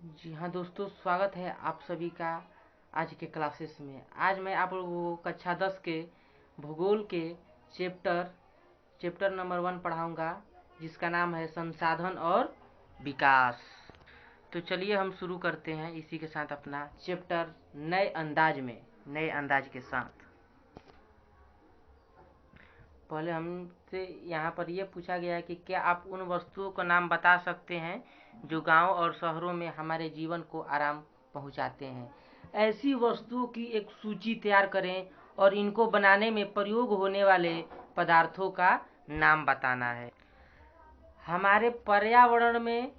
जी हाँ दोस्तों, स्वागत है आप सभी का आज के क्लासेस में। आज मैं आप लोगों को कक्षा 10 के भूगोल के चैप्टर नंबर 1 पढ़ाऊंगा, जिसका नाम है संसाधन और विकास। तो चलिए हम शुरू करते हैं इसी के साथ अपना चैप्टर नए अंदाज के साथ। पहले हमसे यहाँ पर यह पूछा गया है कि क्या आप उन वस्तुओं का नाम बता सकते हैं जो गांव और शहरों में हमारे जीवन को आराम पहुंचाते हैं। ऐसी वस्तुओं की एक सूची तैयार करें और इनको बनाने में प्रयोग होने वाले पदार्थों का नाम बताना है। हमारे पर्यावरण में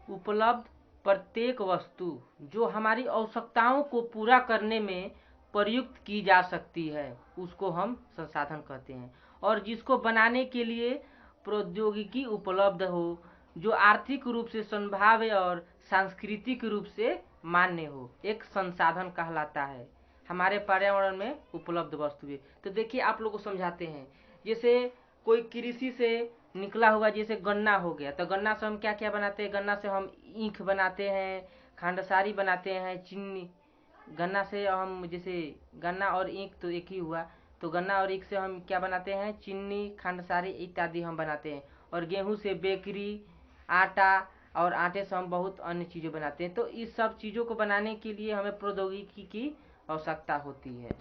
उपलब्ध प्रत्येक वस्तु जो हमारी आवश्यकताओं को पूरा करने में प्रयुक्त की जा सकती है, उसको हम संसाधन कहते हैं। और जिसको बनाने के लिए प्रौद्योगिकी उपलब्ध हो, जो आर्थिक रूप से संभाव्य और सांस्कृतिक रूप से मान्य हो, एक संसाधन कहलाता है हमारे पर्यावरण में उपलब्ध वस्तुएं। तो देखिए आप लोग को समझाते हैं। जैसे कोई कृषि से निकला हुआ, जैसे गन्ना हो गया, तो गन्ना से हम क्या क्या बनाते हैं। गन्ना से हम ईख बनाते हैं, खांडसारी बनाते हैं, चीनी। गन्ना से हम, जैसे गन्ना और ईख तो एक ही हुआ, तो गन्ना और ईख से हम क्या बनाते हैं, चीनी, खांडसारी इत्यादि हम बनाते हैं। और गेहूं से बेकरी, आटा, और आटे से हम बहुत अन्य चीज़ें बनाते हैं। तो इस सब चीज़ों को बनाने के लिए हमें प्रौद्योगिकी की आवश्यकता होती है।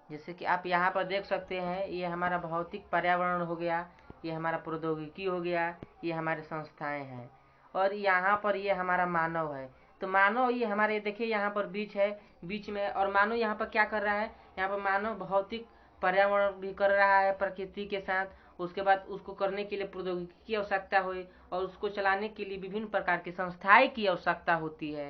जैसे कि आप यहाँ पर देख सकते हैं, ये हमारा भौतिक पर्यावरण हो गया, ये हमारा प्रौद्योगिकी हो गया, ये हमारे संस्थाएं हैं, और यहाँ पर ये हमारा मानव है। तो मानव ये हमारे, देखिए यहाँ पर बीच है, बीच में, और मानव यहाँ पर क्या कर रहा है। यहाँ पर मानव भौतिक पर्यावरण भी कर रहा है प्रकृति के साथ। उसके बाद उसको करने के लिए प्रौद्योगिकी की आवश्यकता हुई, और उसको चलाने के लिए विभिन्न प्रकार की संस्थाएं की आवश्यकता होती है।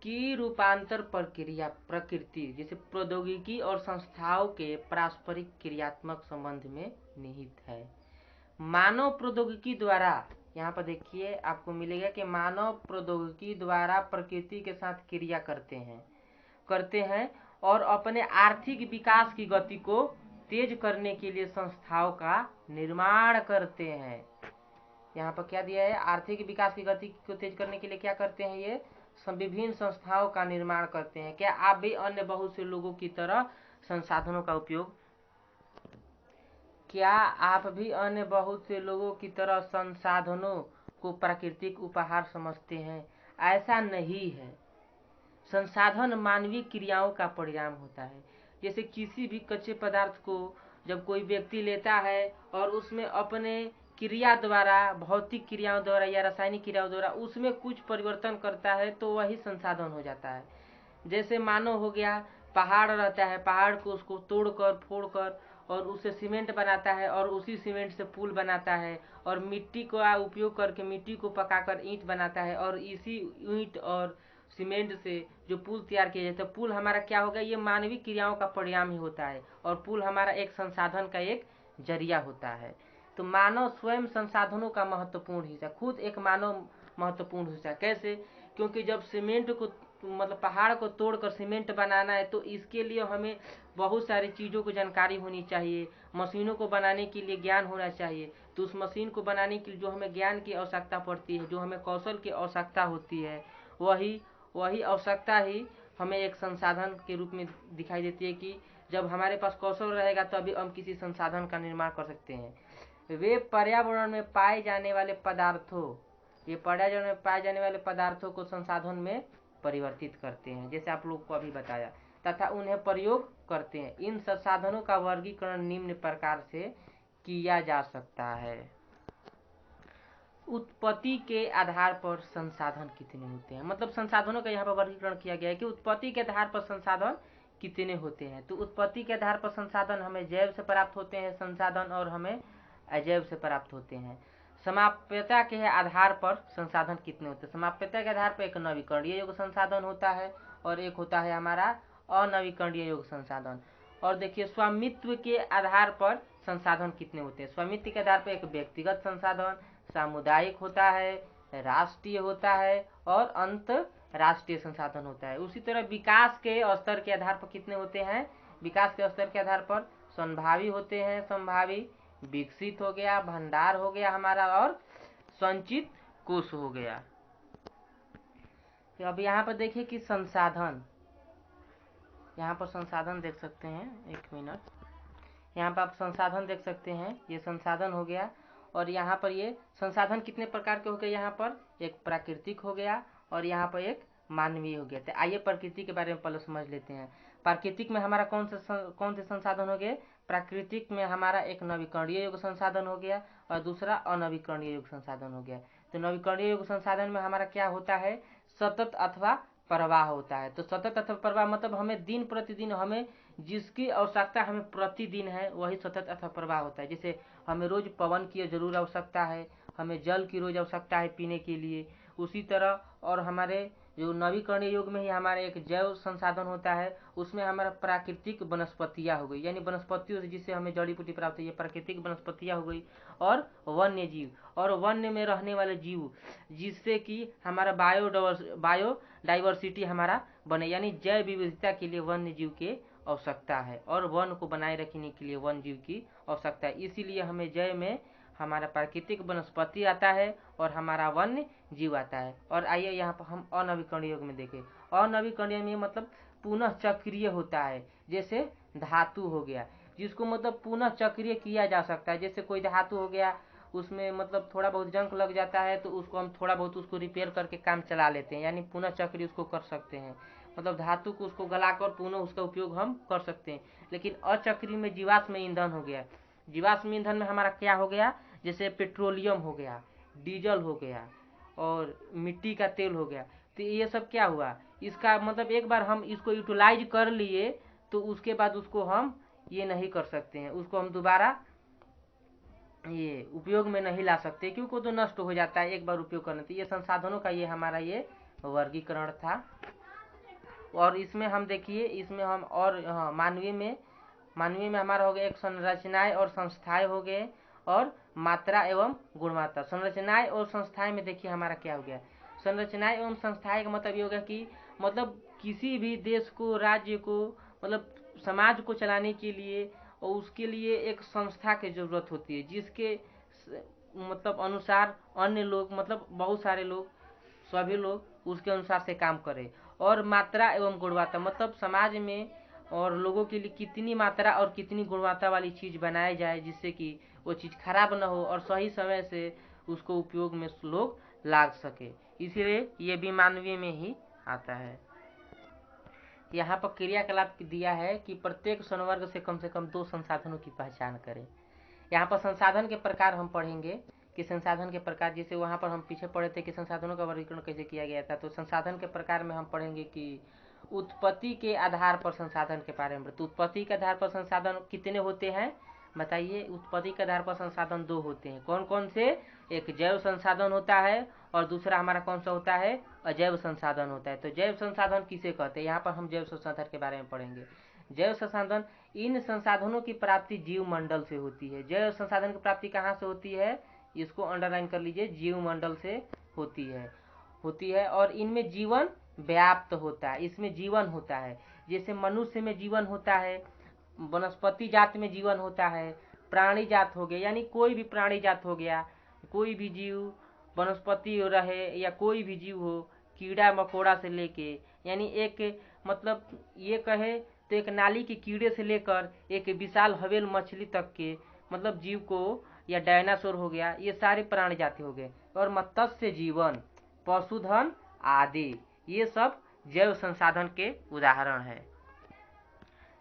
की रूपांतर प्रक्रिया प्रकृति, जैसे प्रौद्योगिकी और संस्थाओं के पारस्परिक क्रियात्मक संबंध में निहित है। मानव प्रौद्योगिकी द्वारा, यहाँ पर देखिए आपको मिलेगा कि मानव प्रौद्योगिकी द्वारा प्रकृति के साथ क्रिया करते हैं और अपने आर्थिक विकास की गति को तेज करने के लिए संस्थाओं का निर्माण करते हैं। यहाँ पर क्या दिया है, आर्थिक विकास की गति को तेज करने के लिए क्या करते हैं, ये विभिन्न संस्थाओं का निर्माण करते हैं। क्या आप भी अन्य बहुत से लोगों की तरह संसाधनों का उपयोग क्या आप भी अन्य बहुत से लोगों की तरह संसाधनों को प्राकृतिक उपहार समझते हैं? ऐसा नहीं है। संसाधन मानवीय क्रियाओं का परिणाम होता है। जैसे किसी भी कच्चे पदार्थ को जब कोई व्यक्ति लेता है और उसमें अपने क्रिया द्वारा, भौतिक क्रियाओं द्वारा या रासायनिक क्रियाओं द्वारा उसमें कुछ परिवर्तन करता है, तो वही संसाधन हो जाता है। जैसे मानो हो गया, पहाड़ रहता है, पहाड़ को उसको तोड़कर फोड़कर और उससे सीमेंट बनाता है, और उसी सीमेंट से पुल बनाता है, और मिट्टी का उपयोग करके मिट्टी को पकाकर ईंट बनाता है, और इसी ईंट और सीमेंट से जो पुल तैयार किया जाता है, पुल हमारा क्या होगा, ये मानवीय क्रियाओं का परिणाम ही होता है, और पुल हमारा एक संसाधन का एक जरिया होता है। तो मानव स्वयं संसाधनों का महत्वपूर्ण हिस्सा, खुद एक मानव महत्वपूर्ण हिस्सा। कैसे? क्योंकि जब सीमेंट को, मतलब पहाड़ को तोड़कर सीमेंट बनाना है, तो इसके लिए हमें बहुत सारी चीज़ों की जानकारी होनी चाहिए, मशीनों को बनाने के लिए ज्ञान होना चाहिए। तो उस मशीन को बनाने के लिए जो हमें ज्ञान की आवश्यकता पड़ती है, जो हमें कौशल की आवश्यकता होती है, वही आवश्यकता ही हमें एक संसाधन के रूप में दिखाई देती है। कि जब हमारे पास कौशल रहेगा तभी हम किसी संसाधन का निर्माण कर सकते हैं। वे पर्यावरण में पाए जाने वाले पदार्थों ये पर्यावरण में पाए जाने वाले पदार्थों को संसाधन में परिवर्तित करते हैं, जैसे आप लोग को अभी बताया, तथा उन्हें प्रयोग करते हैं। इन संसाधनों का वर्गीकरण निम्न प्रकार से किया जा सकता है। उत्पत्ति के आधार पर संसाधन कितने होते हैं, मतलब संसाधनों का यहाँ पर वर्गीकरण किया गया है कि उत्पत्ति के आधार पर संसाधन कितने होते हैं। तो उत्पत्ति के आधार पर संसाधन हमें जैव से प्राप्त होते हैं संसाधन, और हमें अजैव से प्राप्त होते हैं। समाप्यता के आधार पर संसाधन कितने होते हैं। समाप्यता के आधार पर एक नवीकरणीय योग्य संसाधन होता है, और एक होता है हमारा अनवीकरणीय योग्य संसाधन। और देखिए, स्वामित्व के आधार पर संसाधन कितने होते हैं। स्वामित्व के आधार पर एक व्यक्तिगत संसाधन, सामुदायिक होता है, राष्ट्रीय होता है, और अंतरराष्ट्रीय संसाधन होता है। उसी तरह विकास के स्तर के आधार पर कितने होते हैं। विकास के स्तर के आधार पर संभावी होते हैं, संभावी, विकसित हो गया, भंडार हो गया हमारा, और संचित कोष हो गया। तो अब यहाँ पर देखिए कि संसाधन, यहाँ पर संसाधन देख सकते हैं, एक मिनट, यहाँ पर आप संसाधन देख सकते हैं, ये संसाधन हो गया। और यहाँ पर ये संसाधन कितने प्रकार के हो गए, यहाँ पर एक प्राकृतिक हो गया और यहाँ पर एक मानवीय हो गया। तो आइए प्रकृति के बारे में पहले समझ लेते हैं। प्राकृतिक में हमारा कौन से संसाधन हो गए? प्राकृतिक में हमारा एक नवीकरणीय योग्य संसाधन हो गया और दूसरा अनवीकरणीय योग्य संसाधन हो गया। तो नवीकरणीय योग्य संसाधन में हमारा क्या होता है? सतत अथवा प्रवाह होता है। तो सतत अथवा प्रवाह मतलब हमें दिन प्रतिदिन हमें जिसकी आवश्यकता हमें प्रतिदिन है वही सतत अथवा प्रवाह होता है। जैसे हमें रोज पवन की जरूर आवश्यकता है, हमें जल की रोज आवश्यकता है पीने के लिए। उसी तरह और हमारे जो नवीकरणीय युग में ही हमारा एक जैव संसाधन होता है, उसमें हमारा प्राकृतिक वनस्पतियाँ हो गई, यानी वनस्पतियों से जिससे हमें जड़ी बूटी प्राप्त है, ये प्राकृतिक वनस्पतियाँ हो गई। और वन्य जीव, और वन्य में रहने वाले जीव, जिससे कि हमारा बायोडाइवर्सिटी हमारा बने, यानी जैव विविधता के लिए वन्य जीव की आवश्यकता है और वन को बनाए रखने के लिए वन्य जीव की आवश्यकता है। इसीलिए हमें जैव में हमारा प्राकृतिक वनस्पति आता है और हमारा वन्य जीव आता है। और आइए यहाँ पर हम अनवीकरणीय युग में देखें। अनवीकरणीय में मतलब पुनः चक्रीय होता है। जैसे धातु हो गया, जिसको मतलब पुनः चक्रीय किया जा सकता है। जैसे कोई धातु हो गया, उसमें मतलब थोड़ा बहुत जंग लग जाता है तो उसको हम थोड़ा बहुत उसको रिपेयर करके काम चला लेते हैं, यानी पुनः चक्रीय उसको कर सकते हैं। मतलब धातु को उसको गलाकर पुनः उसका उपयोग हम कर सकते हैं। लेकिन अचक्रीय में जीवाश्म ईंधन हो गया। जीवाश्म ईंधन में हमारा क्या हो गया? जैसे पेट्रोलियम हो गया, डीजल हो गया और मिट्टी का तेल हो गया। तो ये सब क्या हुआ? इसका मतलब एक बार हम इसको यूटिलाइज कर लिए तो उसके बाद उसको हम ये नहीं कर सकते हैं, उसको हम दोबारा ये उपयोग में नहीं ला सकते, क्योंकि तो नष्ट हो जाता है एक बार उपयोग करने। तो ये संसाधनों का ये हमारा ये वर्गीकरण था। और इसमें हम देखिए, इसमें हम और मानवीय में हमारा हो गया एक संरचनाएं और संस्थाएं हो गए और मात्रा एवं गुणवत्ता। संरचनाएं और संस्थाएं में देखिए हमारा क्या हो गया? संरचनाएं एवं संस्थाएं का मतलब ये हो गया कि मतलब किसी भी देश को, राज्य को, मतलब समाज को चलाने के लिए और उसके लिए एक संस्था की जरूरत होती है, जिसके मतलब अनुसार अन्य लोग, मतलब बहुत सारे लोग, सभी लोग उसके अनुसार से काम करें। और मात्रा एवं गुणवत्ता मतलब समाज में और लोगों के लिए कितनी मात्रा और कितनी गुणवत्ता वाली चीज बनाई जाए, जिससे कि वो चीज खराब न हो और सही समय से उसको उपयोग में लोग ला सके। इसलिए ये भी मानवीय में ही आता है। यहाँ पर क्रियाकलाप दिया है कि प्रत्येक संवर्ग से कम 2 संसाधनों की पहचान करें। यहाँ पर संसाधन के प्रकार हम पढ़ेंगे कि संसाधन के प्रकार, जैसे वहाँ पर हम पीछे पढ़े थे कि संसाधनों का वर्गीकरण कैसे किया गया था। तो संसाधन के प्रकार में हम पढ़ेंगे कि उत्पत्ति के आधार पर संसाधन के बारे में। तो उत्पत्ति के आधार पर संसाधन कितने होते हैं बताइए? उत्पत्ति के आधार पर संसाधन 2 होते हैं। कौन कौन से? एक जैव संसाधन होता है और दूसरा हमारा कौन सा होता है? अजैव संसाधन होता है। तो जैव संसाधन किसे कहते हैं? यहाँ पर हम जैव संसाधन के बारे में पढ़ेंगे। जैव संसाधन, इन संसाधनों की प्राप्ति जीव मंडल से होती है। जैव संसाधन की प्राप्ति कहाँ से होती है? इसको अंडरलाइन कर लीजिए, जीव मंडल से होती है और इनमें जीवन व्याप्त होता है, इसमें जीवन होता है। जैसे मनुष्य में जीवन होता है, वनस्पति जात में जीवन होता है, प्राणी जात हो गया, यानी कोई भी प्राणी जात हो गया, कोई भी जीव, वनस्पति रहे या कोई भी जीव हो, कीड़ा मकोड़ा से लेके, यानी एक मतलब ये कहे तो एक नाली के कीड़े से लेकर एक विशाल हवेल मछली तक के मतलब जीव को, या डायनासोर हो गया, ये सारे प्राणी जाति हो गए। और मत्स्य जीवन, पशुधन आदि, ये सब जैव संसाधन के उदाहरण है।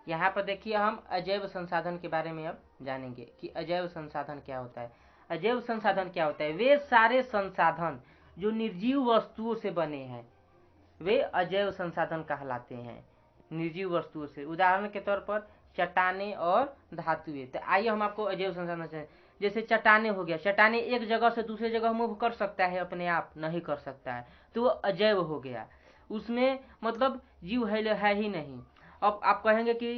यहाँ पर देखिए हम अजैव संसाधन के बारे में अब जानेंगे कि अजैव संसाधन क्या होता है। अजैव संसाधन क्या होता है? वे सारे संसाधन जो निर्जीव वस्तुओं से बने हैं वे अजैव संसाधन कहलाते हैं। निर्जीव वस्तुओं से, उदाहरण के तौर पर चट्टाने और धातुएं। तो आइए हम आपको अजैव संसाधन, जैसे चट्टाने हो गया, चट्टाने एक जगह से दूसरे जगह मूव कर सकता है, अपने आप नहीं कर सकता है, तो वो अजैव हो गया। उसमें मतलब जीव है ही नहीं। अब आप कहेंगे कि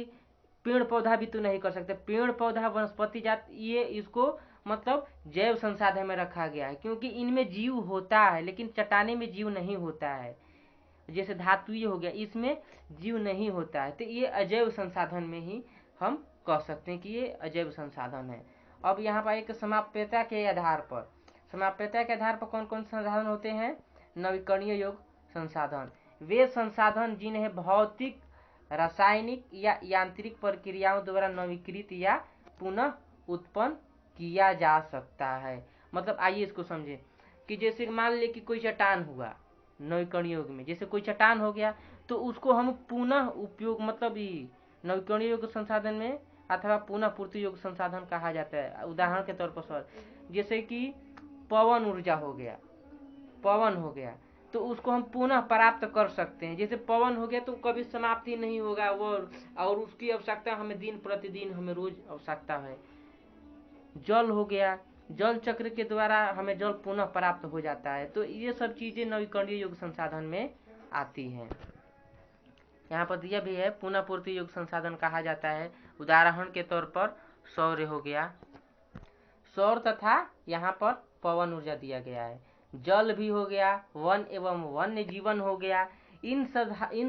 पेड़ पौधा भी तो नहीं कर सकते। पेड़ पौधा, वनस्पति जात, ये इसको मतलब जैव संसाधन में रखा गया है, क्योंकि इनमें जीव होता है, लेकिन चट्टाने में जीव नहीं होता है। जैसे धातुएं हो गया, इसमें जीव नहीं होता है, तो ये अजैव संसाधन में ही हम कह सकते हैं कि ये अजैव संसाधन है। अब यहाँ पर एक समाप्यता के आधार पर समाप्यता के आधार पर कौन कौन से संसाधन होते हैं? नवीकरणीय योग संसाधन। वे संसाधन जिन्हें भौतिक, रासायनिक या यांत्रिक प्रक्रियाओं द्वारा नवीकृत या पुनः उत्पन्न किया जा सकता है। मतलब आइए इसको समझें कि जैसे मान ले कि कोई चट्टान हुआ नवीकरणीय योग में, जैसे कोई चट्टान हो गया तो उसको हम पुनः उपयोग, मतलब ये नवीकरणीय योग संसाधन में अथवा पुनः पूर्ति योग संसाधन कहा जाता है। उदाहरण के तौर पर सर, जैसे कि पवन ऊर्जा हो गया, पवन हो गया तो उसको हम पुनः प्राप्त कर सकते हैं। जैसे पवन हो गया तो कभी समाप्ति नहीं होगा वो, और उसकी आवश्यकता हमें दिन प्रतिदिन, हमें रोज आवश्यकता है। जल हो गया, जल चक्र के द्वारा हमें जल पुनः प्राप्त हो जाता है। तो ये सब चीजें नवीकरणीय योग संसाधन में आती हैं। यहाँ पर दिया भी है, पुनः पूर्ति योग संसाधन कहा जाता है। उदाहरण के तौर पर सौर हो गया, सौर तथा यहाँ पर पवन ऊर्जा दिया गया है। जल भी हो गया, वन एवं वन्य जीवन हो गया। इन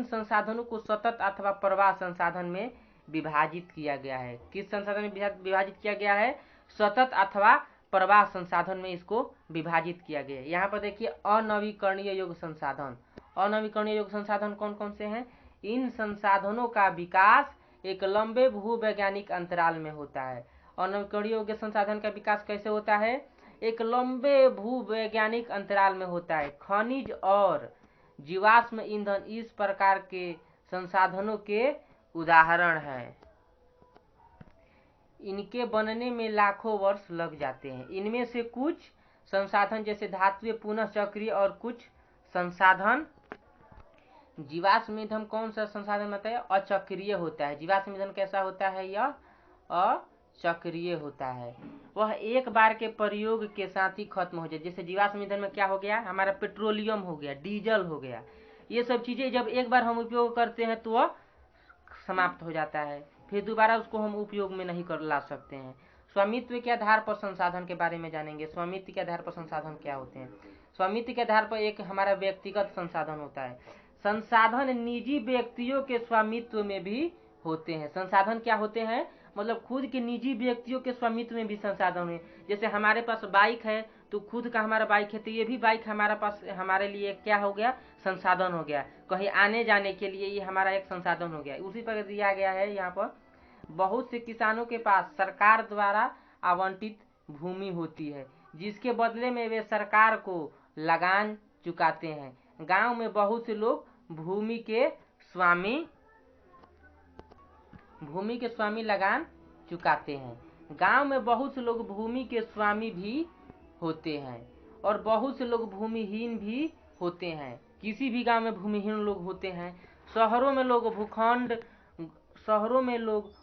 संसाधनों को सतत अथवा प्रवाह संसाधन में विभाजित किया गया है। किस संसाधन में विभाजित किया गया है? सतत अथवा प्रवाह संसाधन में इसको विभाजित किया गया है। यहाँ पर देखिए अनवीकरणीय योग संसाधन। अनवीकरणीय योग संसाधन कौन कौन से हैं? इन संसाधनों का विकास एक लंबे भूवैज्ञानिक अंतराल में होता है। अनवीकरणीय योग संसाधन का विकास कैसे होता है? एक लंबे भूवैज्ञानिक अंतराल में होता है। खनिज और जीवाश्म ईंधन इस प्रकार के संसाधनों के उदाहरण हैं। इनके बनने में लाखों वर्ष लग जाते हैं। इनमें से कुछ संसाधन जैसे धातुएं पुनः चक्रीय और कुछ संसाधन, जीवाश्म ईंधन कौन सा संसाधन होता है? अचक्रीय होता है। जीवाश्म ईंधन कैसा होता है? यह अचक्रीय होता है। वह एक बार के प्रयोग के साथ ही खत्म हो जाए। जैसे जीवाश्म ईंधन में क्या हो गया? हमारा पेट्रोलियम हो गया, डीजल हो गया। ये सब चीजें जब एक बार हम उपयोग करते हैं तो वह समाप्त हो जाता है, फिर दोबारा उसको हम उपयोग में नहीं कर ला सकते हैं। स्वामित्व के आधार पर संसाधन के बारे में जानेंगे। स्वामित्व के आधार पर संसाधन क्या होते हैं? स्वामित्व के आधार पर एक हमारा व्यक्तिगत संसाधन होता है। संसाधन निजी व्यक्तियों के स्वामित्व में भी होते हैं। संसाधन क्या होते हैं? मतलब खुद के निजी व्यक्तियों के स्वामित्व में भी संसाधन है। जैसे हमारे पास बाइक है तो खुद का हमारा बाइक है, तो ये भी बाइक हमारा पास, हमारे लिए क्या हो गया? संसाधन हो गया। कहीं आने जाने के लिए ये हमारा एक संसाधन हो गया। उसी पर दिया गया है यहाँ पर, बहुत से किसानों के पास सरकार द्वारा आवंटित भूमि होती है जिसके बदले में वे सरकार को लगान चुकाते हैं। गांव में बहुत से लोग भूमि के स्वामी लगान चुकाते हैं। गांव में बहुत से लोग भूमि के स्वामी भी होते हैं और बहुत से लोग भूमिहीन भी होते हैं। किसी भी गांव में भूमिहीन लोग होते हैं। शहरों में लोग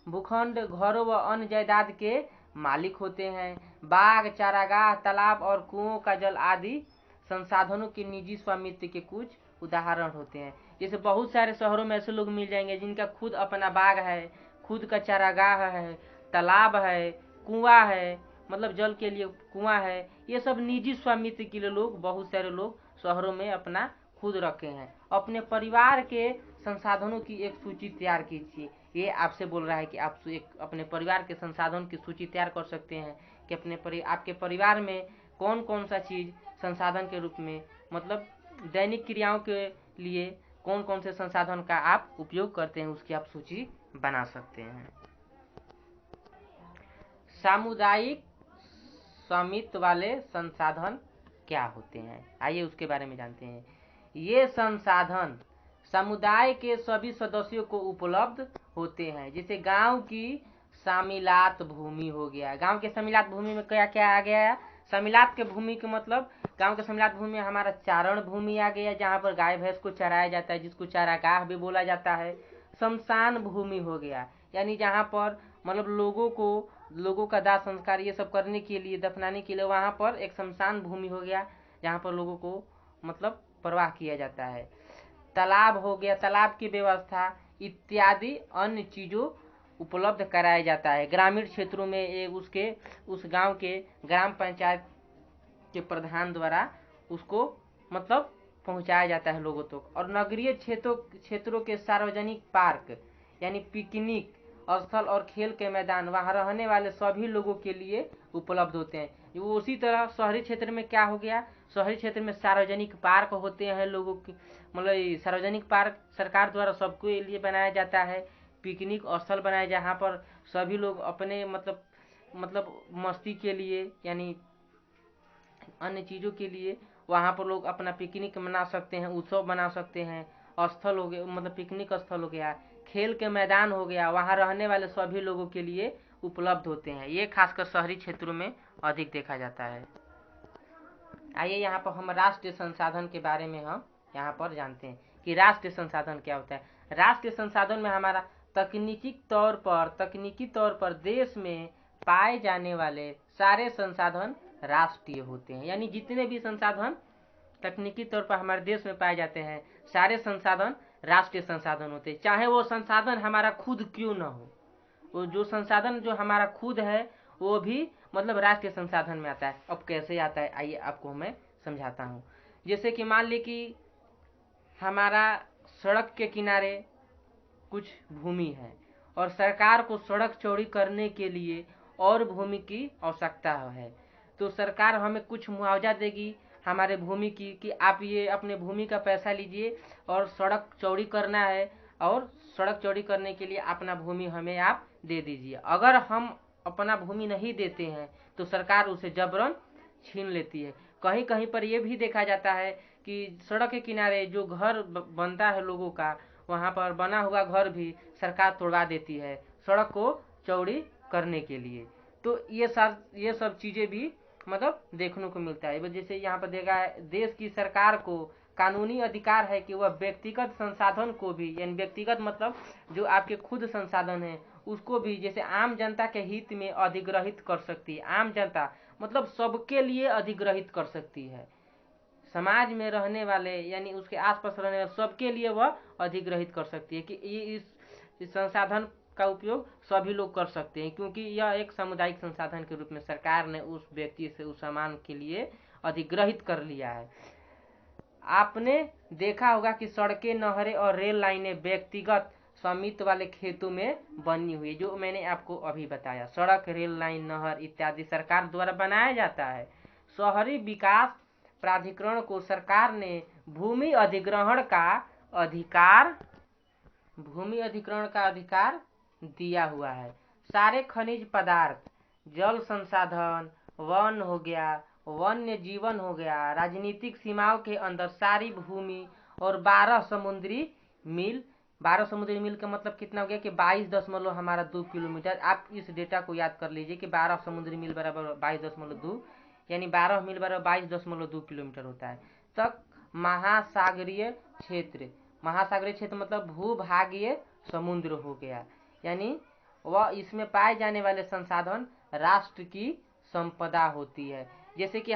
भूखंड, घरों व अन्य जायदाद के मालिक होते हैं। बाग, चारागाह, तालाब और कुओं का जल आदि संसाधनों के निजी स्वामित्व के कुछ उदाहरण होते हैं। जैसे बहुत सारे शहरों में ऐसे लोग मिल जाएंगे जिनका खुद अपना बाग है, खुद का चारागाह है, तालाब है, कुआं है, मतलब जल के लिए कुआं है। ये सब निजी स्वामित्व के लिए लोग, बहुत सारे लोग शहरों में अपना खुद रखे हैं। अपने परिवार के संसाधनों की एक सूची तैयार कीजिए। ये आपसे बोल रहा है कि आप अपने परिवार के संसाधन की सूची तैयार कर सकते हैं कि आपके परिवार में कौन कौन सा चीज संसाधन के रूप में, मतलब दैनिक क्रियाओं के लिए कौन कौन से संसाधन का आप उपयोग करते हैं, उसकी आप सूची बना सकते हैं। सामुदायिक स्वामित्व वाले संसाधन क्या होते हैं? आइए उसके बारे में जानते हैं। ये संसाधन समुदाय के सभी सदस्यों को उपलब्ध होते हैं। जैसे गांव की शामिलात भूमि हो गया। गांव के शामिलात भूमि में क्या क्या आ गया? शामिलात के भूमि के मतलब गांव के शामिलात भूमि में हमारा चारण भूमि आ गया, जहाँ पर गाय भैंस को चराया जाता है, जिसको चारागाह भी बोला जाता है। शमशान भूमि हो गया, यानी जहाँ पर मतलब लोगों का दाह संस्कार ये सब करने के लिए, दफनाने के लिए वहाँ पर एक शमशान भूमि हो गया, जहाँ पर लोगों को मतलब प्रवाह किया जाता है। तालाब हो गया, तालाब की व्यवस्था इत्यादि अन्य चीजों उपलब्ध कराया जाता है। ग्रामीण क्षेत्रों में उस गांव के ग्राम पंचायत के प्रधान द्वारा उसको मतलब पहुंचाया जाता है लोगों तक। और नगरीय क्षेत्रों के सार्वजनिक पार्क यानी पिकनिक स्थल और खेल के मैदान वहाँ रहने वाले सभी लोगों के लिए उपलब्ध होते हैं। वो उसी तरह शहरी क्षेत्र में क्या हो गया, शहरी क्षेत्र में सार्वजनिक पार्क होते हैं लोगों की, मतलब सार्वजनिक पार्क सरकार द्वारा सबके लिए बनाया जाता है। पिकनिक स्थल बनाए जहाँ पर सभी लोग अपने मतलब मस्ती के लिए यानी अन्य चीज़ों के लिए वहाँ पर लोग अपना पिकनिक मना सकते हैं, उत्सव मना सकते हैं। स्थल हो गया, मतलब पिकनिक स्थल हो गया, खेल के मैदान हो गया, वहाँ रहने वाले सभी लोगों के लिए उपलब्ध होते हैं। ये खासकर शहरी क्षेत्रों में अधिक देखा जाता है। आइए यहाँ पर हम राष्ट्रीय संसाधन के बारे में हम यहाँ पर जानते हैं कि राष्ट्रीय संसाधन क्या होता है। राष्ट्रीय संसाधन में हमारा तकनीकी तौर पर देश में पाए जाने वाले सारे संसाधन राष्ट्रीय होते हैं। यानी जितने भी संसाधन तकनीकी तौर पर हमारे देश में पाए जाते हैं सारे संसाधन राष्ट्रीय संसाधन होते हैं, चाहे वो संसाधन हमारा खुद क्यों न हो। वो जो संसाधन जो हमारा खुद है वो भी मतलब राष्ट्रीय संसाधन में आता है। अब कैसे आता है आइए आपको मैं समझाता हूँ। जैसे कि मान ली कि हमारा सड़क के किनारे कुछ भूमि है और सरकार को सड़क चौड़ी करने के लिए और भूमि की आवश्यकता है, तो सरकार हमें कुछ मुआवजा देगी हमारे भूमि की कि आप ये अपने भूमि का पैसा लीजिए और सड़क चौड़ी करना है, और सड़क चौड़ी करने के लिए अपना भूमि हमें आप दे दीजिए। अगर हम अपना भूमि नहीं देते हैं तो सरकार उसे जबरन छीन लेती है। कहीं कहीं पर यह भी देखा जाता है कि सड़क के किनारे जो घर बनता है लोगों का, वहाँ पर बना हुआ घर भी सरकार तोड़वा देती है सड़क को चौड़ी करने के लिए। तो ये सब चीज़ें भी मतलब देखने को मिलता है। जैसे यहाँ पर देखा है, देश की सरकार को कानूनी अधिकार है कि वह व्यक्तिगत संसाधन को भी, यानी व्यक्तिगत मतलब जो आपके खुद संसाधन है उसको भी जैसे आम जनता के हित में अधिग्रहित कर सकती है। आम जनता मतलब सबके लिए अधिग्रहित कर सकती है। समाज में रहने वाले यानी उसके आसपास रहने वाले सबके लिए वह अधिग्रहित कर सकती है कि इस संसाधन का उपयोग सभी लोग कर सकते हैं, क्योंकि यह एक सामुदायिक संसाधन के रूप में सरकार ने उस व्यक्ति से उस सामान के लिए अधिग्रहित कर लिया है। आपने देखा होगा कि सड़कें, नहरें और रेल लाइनें व्यक्तिगत स्वामित्व वाले खेतों में बनी हुई, जो मैंने आपको अभी बताया। सड़क, रेल लाइन, नहर इत्यादि सरकार द्वारा बनाया जाता है। शहरी विकास प्राधिकरण को सरकार ने भूमि अधिग्रहण का अधिकार दिया हुआ है। सारे खनिज पदार्थ, जल संसाधन, वन हो गया, वन्य जीवन हो गया, राजनीतिक सीमाओं के अंदर सारी भूमि और 12 समुद्री मील का मतलब कितना हो गया कि 22.2 हमारा 2 किलोमीटर। आप इस डेटा को याद कर लीजिए कि 12 समुद्री मील बराबर 22.2, यानी 12 मील बराबर 22.2 किलोमीटर होता है तक महासागरीय क्षेत्र मतलब भूभागीय समुद्र हो गया। यानी वह इसमें पाए जाने वाले संसाधन राष्ट्र की संपदा होती है। जैसे कि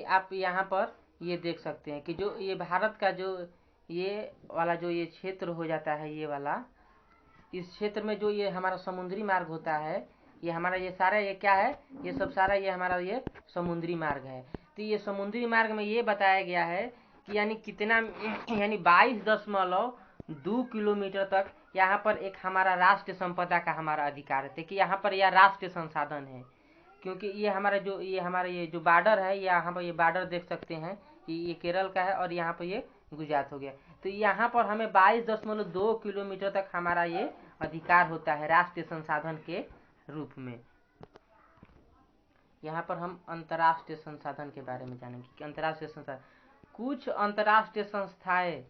आप यहाँ पर ये देख सकते हैं कि जो ये भारत का जो ये वाला जो ये क्षेत्र हो जाता है, ये वाला इस क्षेत्र में जो ये हमारा समुद्री मार्ग होता है, ये हमारा ये सारा ये क्या है, ये सब सारा ये हमारा ये समुद्री मार्ग है। तो ये समुद्री मार्ग में ये बताया गया है कि यानी कितना, यानी 22.2 किलोमीटर तक यहाँ पर एक हमारा राष्ट्रीय संपदा का हमारा अधिकार है कि यहाँ पर यह राष्ट्रीय संसाधन है। क्योंकि ये हमारा ये जो बॉर्डर है, यहाँ पर ये बॉर्डर देख सकते हैं कि ये केरल का है और यहाँ पर ये गुजरात हो गया। तो यहाँ पर हमें 22.2 किलोमीटर तक हमारा ये अधिकार होता है राष्ट्रीय संसाधन के रूप में। यहाँ पर हम अंतर्राष्ट्रीय संसाधन के बारे में जानेंगे कि अंतर्राष्ट्रीय संसाधन, कुछ अंतर्राष्ट्रीय संस्थाएं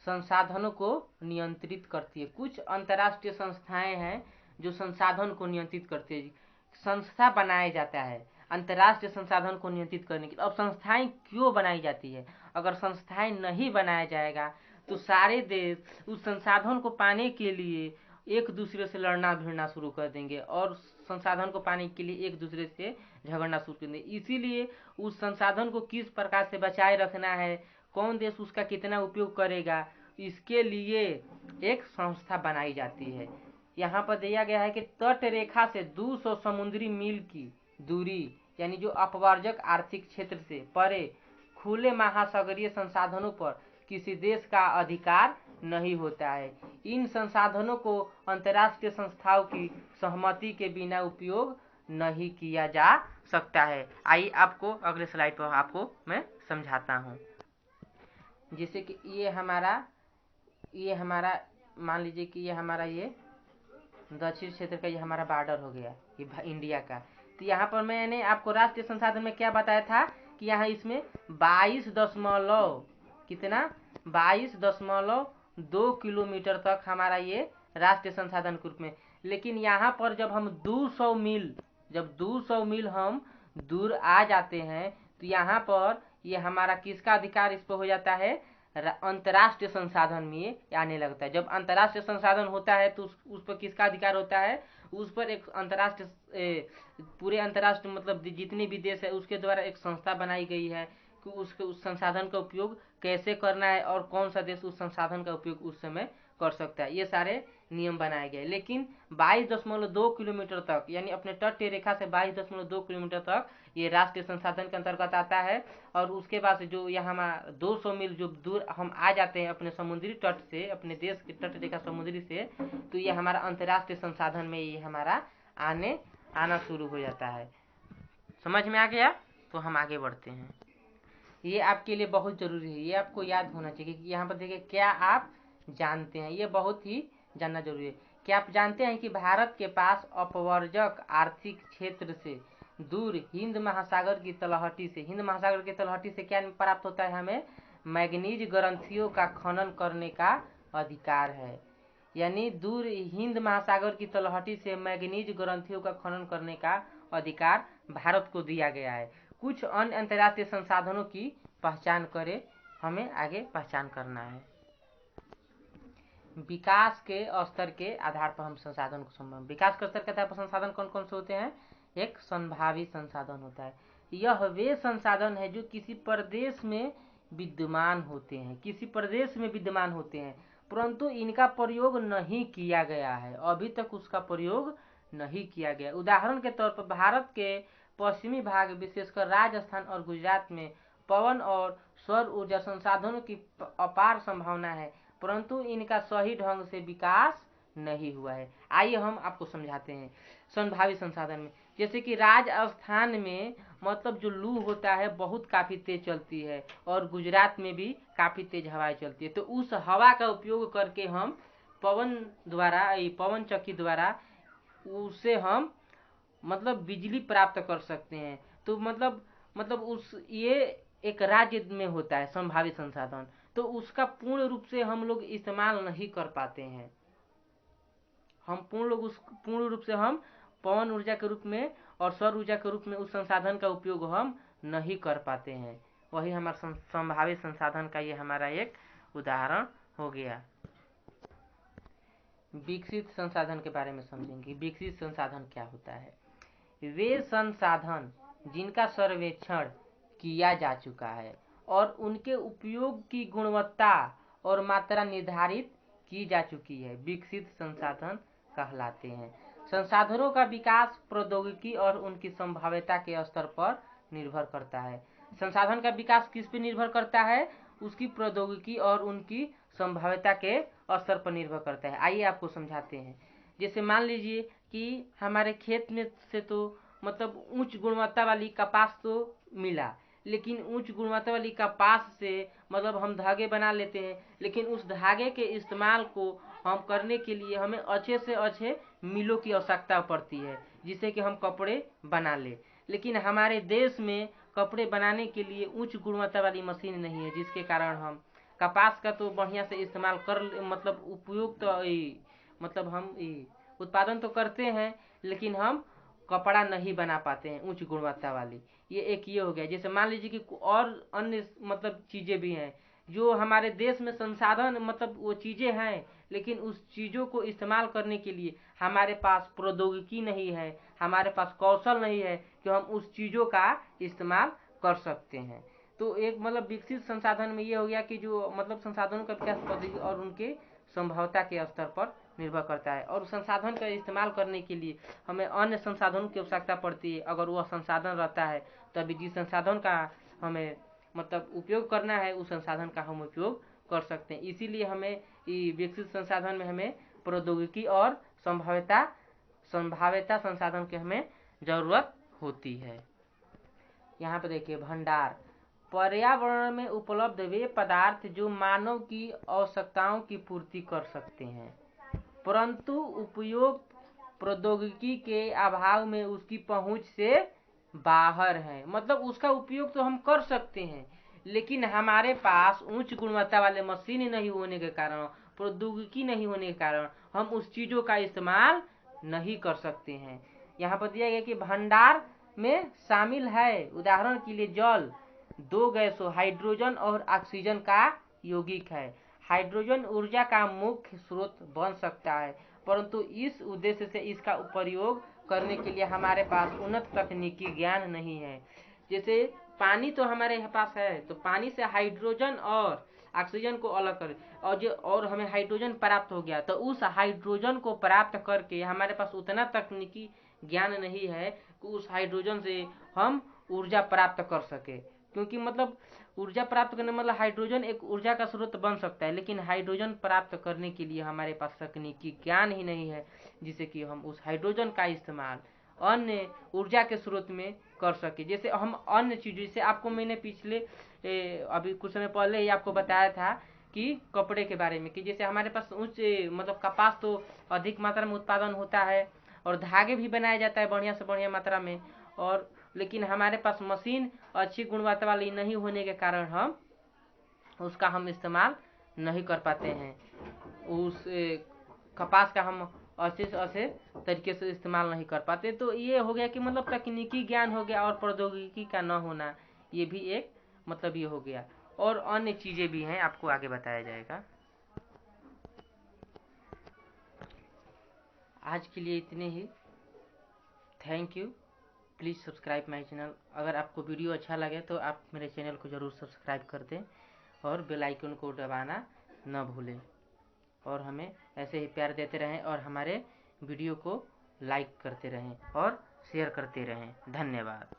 संसाधनों को नियंत्रित करती है। कुछ अंतर्राष्ट्रीय संस्थाएं हैं जो संसाधन को नियंत्रित करती है। संस्था बनाया जाता है अंतर्राष्ट्रीय संसाधन को नियंत्रित करने के लिए। अब संस्थाएं क्यों बनाई जाती है? अगर संस्थाएं नहीं बनाया जाएगा तो सारे देश उस संसाधन को पाने के लिए एक दूसरे से लड़ना भिड़ना शुरू कर देंगे और संसाधन को पाने के लिए एक दूसरे से झगड़ना शुरू कर देंगे। इसीलिए उस संसाधन को किस प्रकार से बचाए रखना है, कौन देश उसका कितना उपयोग करेगा, इसके लिए एक संस्था बनाई जाती है। यहाँ पर दिया गया है कि तट रेखा से 200 समुद्री मील की दूरी, यानी जो अपवर्जक आर्थिक क्षेत्र से परे खुले महासागरीय संसाधनों पर किसी देश का अधिकार नहीं होता है। इन संसाधनों को अंतर्राष्ट्रीय संस्थाओं की सहमति के बिना उपयोग नहीं किया जा सकता है। आइए आपको अगले स्लाइड पर आपको मैं समझाता हूँ। जैसे कि ये हमारा मान लीजिए कि ये हमारा ये दक्षिण क्षेत्र का ये हमारा बॉर्डर हो गया, ये इंडिया का। तो यहाँ पर मैंने आपको राष्ट्रीय संसाधन में क्या बताया था कि यहाँ इसमें 22.2 किलोमीटर तक हमारा ये राष्ट्रीय संसाधन के रूप में। लेकिन यहाँ पर जब हम 200 मील हम दूर आ जाते हैं तो यहाँ पर ये हमारा किसका अधिकार इस पर हो जाता है, अंतर्राष्ट्रीय संसाधन में आने लगता है। जब अंतर्राष्ट्रीय संसाधन होता है तो उस पर किसका अधिकार होता है, उस पर एक अंतर्राष्ट्रीय पूरे अंतर्राष्ट्रीय मतलब जितने भी देश है उसके द्वारा एक संस्था बनाई गई है कि उस संसाधन का उपयोग कैसे करना है और कौन सा देश उस संसाधन का उपयोग उस समय कर सकता है, ये सारे नियम बनाए गए। लेकिन 22.2 किलोमीटर तक यानी अपने तटीय रेखा से 22.2 किलोमीटर तक ये राष्ट्रीय संसाधन के अंतर्गत आता है। और उसके बाद से जो यहाँ 200 मील जो दूर हम आ जाते हैं अपने समुद्री तट से, अपने देश के तट रेखा समुद्री से, तो ये हमारा अंतर्राष्ट्रीय संसाधन में ये हमारा आना शुरू हो जाता है। समझ में आ गया? तो हम आगे बढ़ते हैं। ये आपके लिए बहुत जरूरी है, ये आपको याद होना चाहिए कि यहाँ पर देखिए क्या आप जानते हैं, ये बहुत ही जानना जरूरी है। क्या आप जानते हैं कि भारत के पास अपवर्जक आर्थिक क्षेत्र से दूर हिंद महासागर की तलहटी से क्या प्राप्त होता है, हमें मैग्नीज ग्रंथियों का खनन करने का अधिकार है। यानी दूर हिंद महासागर की तलहटी से मैग्नीज ग्रंथियों का खनन करने का अधिकार भारत को दिया गया है। कुछ अन्य अंतर्राष्ट्रीय संसाधनों की पहचान करें, हमें आगे पहचान करना है। विकास के स्तर के आधार पर हम संसाधन को समझें। विकास के स्तर के आधार पर संसाधन कौन कौन से होते हैं? एक संभावी संसाधन होता है। यह वे संसाधन है जो किसी प्रदेश में विद्यमान होते हैं, परंतु इनका प्रयोग नहीं किया गया है, अभी तक उसका प्रयोग नहीं किया गया। उदाहरण के तौर पर भारत के पश्चिमी भाग विशेषकर राजस्थान और गुजरात में पवन और सौर ऊर्जा संसाधनों की अपार संभावना है, परंतु इनका सही ढंग से विकास नहीं हुआ है। आइए हम आपको समझाते हैं संभावित संसाधन में। जैसे कि राजस्थान में मतलब जो लू होता है बहुत काफी तेज चलती है और गुजरात में भी काफी तेज हवाएं चलती है। तो उस हवा का उपयोग करके हम पवन चक्की द्वारा उससे हम मतलब बिजली प्राप्त कर सकते हैं। तो मतलब उस ये एक राज्य में होता है संभावित संसाधन, तो उसका पूर्ण रूप से हम लोग इस्तेमाल नहीं कर पाते हैं। पूर्ण रूप से हम पवन ऊर्जा के रूप में और सौर ऊर्जा के रूप में उस संसाधन का उपयोग हम नहीं कर पाते हैं। वही हमारा संभावित संसाधन का ये हमारा एक उदाहरण हो गया। विकसित संसाधन के बारे में समझेंगे। विकसित संसाधन क्या होता है? वे संसाधन जिनका सर्वेक्षण किया जा चुका है और उनके उपयोग की गुणवत्ता और मात्रा निर्धारित की जा चुकी है, विकसित संसाधन कहलाते हैं। संसाधनों का विकास प्रौद्योगिकी और उनकी संभाव्यता के स्तर पर निर्भर करता है। संसाधन का विकास किस पे निर्भर करता है? उसकी प्रौद्योगिकी और उनकी संभाव्यता के स्तर पर निर्भर करता है। आइए आपको समझाते हैं। जैसे मान लीजिए कि हमारे खेत में से तो मतलब उच्च गुणवत्ता वाली कपास तो मिला, लेकिन उच्च गुणवत्ता वाली कपास से मतलब हम धागे बना लेते हैं, लेकिन उस धागे के इस्तेमाल को हम करने के लिए हमें अच्छे से अच्छे मिलों की आवश्यकता पड़ती है जिससे कि हम कपड़े बना ले। लेकिन हमारे देश में कपड़े बनाने के लिए उच्च गुणवत्ता वाली मशीन नहीं है, जिसके कारण हम कपास का तो बढ़िया से इस्तेमाल कर मतलब उपयोग तो मतलब हम उत्पादन तो करते हैं, लेकिन हम कपड़ा नहीं बना पाते हैं उच्च गुणवत्ता वाली। ये हो गया। जैसे मान लीजिए कि और अन्य मतलब चीजें भी हैं जो हमारे देश में संसाधन मतलब वो चीजें हैं, लेकिन उस चीजों को इस्तेमाल करने के लिए हमारे पास प्रौद्योगिकी नहीं है, हमारे पास कौशल नहीं है कि हम उस चीजों का इस्तेमाल कर सकते हैं। तो एक मतलब विकसित संसाधन में ये हो गया कि जो मतलब संसाधनों का विकास प्रौद्योगिकी और उनके संभाव्यता के स्तर पर निर्भर करता है। और संसाधन का इस्तेमाल करने के लिए हमें अन्य संसाधनों की आवश्यकता पड़ती है। अगर वह संसाधन रहता है तभी जिस संसाधन का हमें मतलब उपयोग करना है उस संसाधन का हम उपयोग कर सकते हैं। इसीलिए हमें विकसित संसाधन में हमें प्रौद्योगिकी और संभाव्यता संसाधन की हमें जरूरत होती है। यहाँ पे देखिए भंडार, पर्यावरण में उपलब्ध वे पदार्थ जो मानव की आवश्यकताओं की पूर्ति कर सकते हैं, परंतु उपयोग प्रौद्योगिकी के अभाव में उसकी पहुंच से बाहर है। मतलब उसका उपयोग तो हम कर सकते हैं, लेकिन हमारे पास उच्च गुणवत्ता वाले मशीन नहीं होने के कारण, प्रौद्योगिकी नहीं होने के कारण हम उस चीजों का इस्तेमाल नहीं कर सकते हैं। यहाँ पर दिया गया कि भंडार में शामिल है, उदाहरण के लिए जल, दो गैसों हाइड्रोजन और ऑक्सीजन का यौगिक है। हाइड्रोजन ऊर्जा का मुख्य स्रोत बन सकता है, परंतु इस उद्देश्य से इसका प्रयोग करने के लिए हमारे पास उन्नत तकनीकी ज्ञान नहीं है। जैसे पानी तो हमारे पास है, तो पानी से हाइड्रोजन और ऑक्सीजन को अलग कर और हमें हाइड्रोजन प्राप्त हो गया, तो उस हाइड्रोजन को प्राप्त करके हमारे पास उतना तकनीकी ज्ञान नहीं है कि उस हाइड्रोजन से हम ऊर्जा प्राप्त कर सके। क्योंकि मतलब ऊर्जा प्राप्त करने मतलब हाइड्रोजन एक ऊर्जा का स्रोत बन सकता है, लेकिन हाइड्रोजन प्राप्त करने के लिए हमारे पास तकनीकी ज्ञान ही नहीं है जिससे कि हम उस हाइड्रोजन का इस्तेमाल अन्य ऊर्जा के स्रोत में कर सके। जैसे हम अन्य चीज, जैसे आपको मैंने पिछले अभी कुछ समय पहले ही आपको बताया था कि कपड़े के बारे में, कि जैसे हमारे पास उच्च मतलब कपास तो अधिक मात्रा में उत्पादन होता है और धागे भी बनाया जाता है बढ़िया से बढ़िया मात्रा में, और लेकिन हमारे पास मशीन अच्छी गुणवत्ता वाली नहीं होने के कारण हम उसका इस्तेमाल नहीं कर पाते हैं। उस कपास का हम अच्छे से अच्छे तरीके से इस्तेमाल नहीं कर पाते। तो ये हो गया कि मतलब तकनीकी ज्ञान हो गया और प्रौद्योगिकी का न होना, ये भी एक मतलब ये हो गया। और अन्य चीजें भी हैं, आपको आगे बताया जाएगा। आज के लिए इतने ही। Thank you. Please subscribe my channel. अगर आपको वीडियो अच्छा लगे तो आप मेरे चैनल को ज़रूर सब्सक्राइब कर दें और बेल आइकन को दबाना न भूलें, और हमें ऐसे ही प्यार देते रहें और हमारे वीडियो को लाइक करते रहें और शेयर करते रहें। धन्यवाद।